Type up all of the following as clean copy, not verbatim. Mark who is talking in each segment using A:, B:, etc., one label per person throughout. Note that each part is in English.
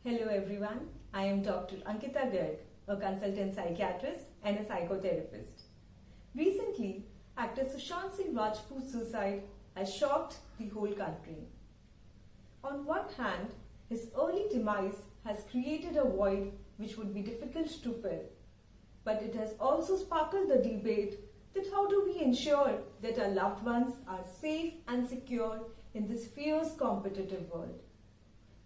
A: Hello everyone, I am Dr. Ankita Garg, a consultant psychiatrist and a psychotherapist. Recently, actor Sushant Singh Rajput's suicide has shocked the whole country. On one hand, his early demise has created a void which would be difficult to fill. But it has also sparkled the debate that how do we ensure that our loved ones are safe and secure in this fierce competitive world.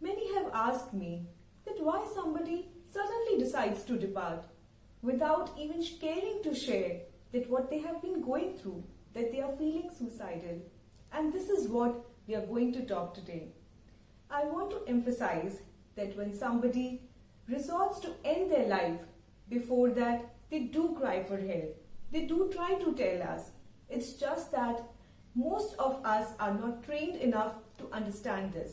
A: Many have asked me that why somebody suddenly decides to depart without even caring to share that what they have been going through, that they are feeling suicidal. And this is what we are going to talk today. I want to emphasize that when somebody resolves to end their life, before that they do cry for help. They do try to tell us. It's just that most of us are not trained enough to understand this.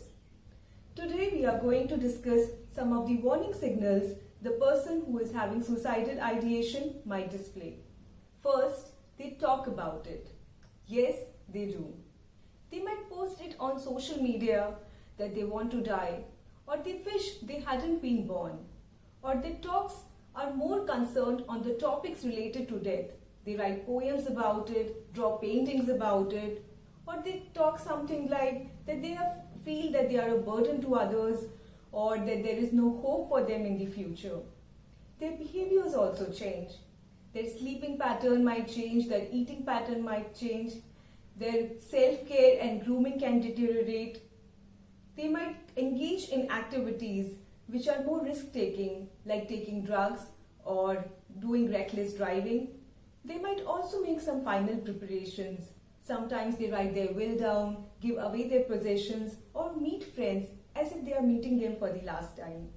A: Today we are going to discuss some of the warning signals the person who is having suicidal ideation might display. First, they talk about it. Yes, they do. They might post it on social media that they want to die, or they wish they hadn't been born, or their talks are more concerned on the topics related to death. They write poems about it, draw paintings about it, or they talk something like that they feel that they are a burden to others or that there is no hope for them in the future. Their behaviors also change. Their sleeping pattern might change, their eating pattern might change, their self-care and grooming can deteriorate. They might engage in activities which are more risk-taking, like taking drugs or doing reckless driving. They might also make some final preparations. Sometimes they write their will down, give away their possessions, or meet friends as if they are meeting them for the last time.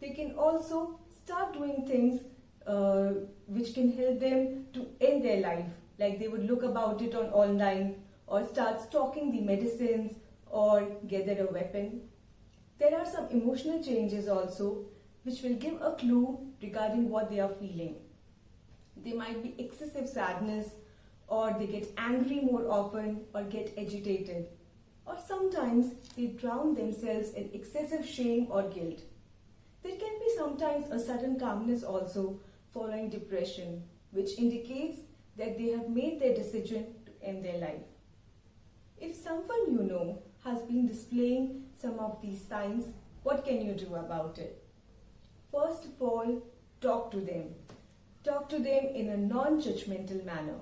A: They can also start doing things which can help them to end their life, like they would look about it on online or start stocking the medicines or gather a weapon. There are some emotional changes also which will give a clue regarding what they are feeling. They might be excessive sadness, or they get angry more often or get agitated, or sometimes they drown themselves in excessive shame or guilt. There can be sometimes a sudden calmness also following depression, which indicates that they have made their decision to end their life. If someone you know has been displaying some of these signs, what can you do about it? First of all, talk to them. Talk to them in a non-judgmental manner.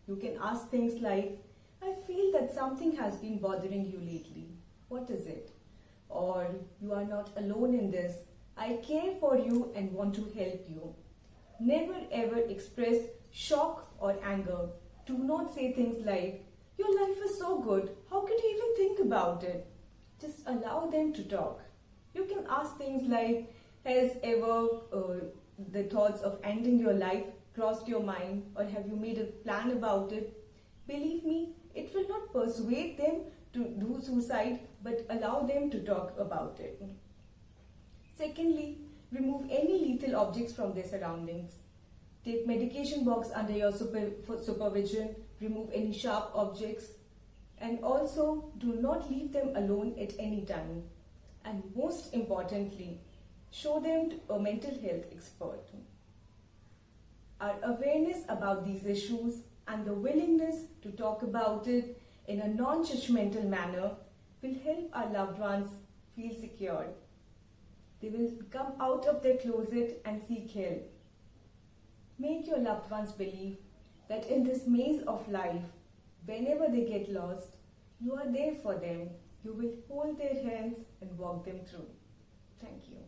A: You can ask things like, I feel that something has been bothering you lately. What is it? Or, you are not alone in this. I care for you and want to help you. Never ever express shock or anger. Do not say things like, your life is so good. How could you even think about it? Just allow them to talk. You can ask things like, has ever the thoughts of ending your life crossed your mind, or have you made a plan about it? Believe me, it will not persuade them to do suicide, but allow them to talk about it. Secondly, remove any lethal objects from their surroundings. Take medication box under your supervision, remove any sharp objects, and also do not leave them alone at any time. And most importantly, show them to a mental health expert. Our awareness about these issues and the willingness to talk about it in a non-judgmental manner will help our loved ones feel secure. They will come out of their closet and seek help. Make your loved ones believe that in this maze of life, whenever they get lost, you are there for them. You will hold their hands and walk them through. Thank you.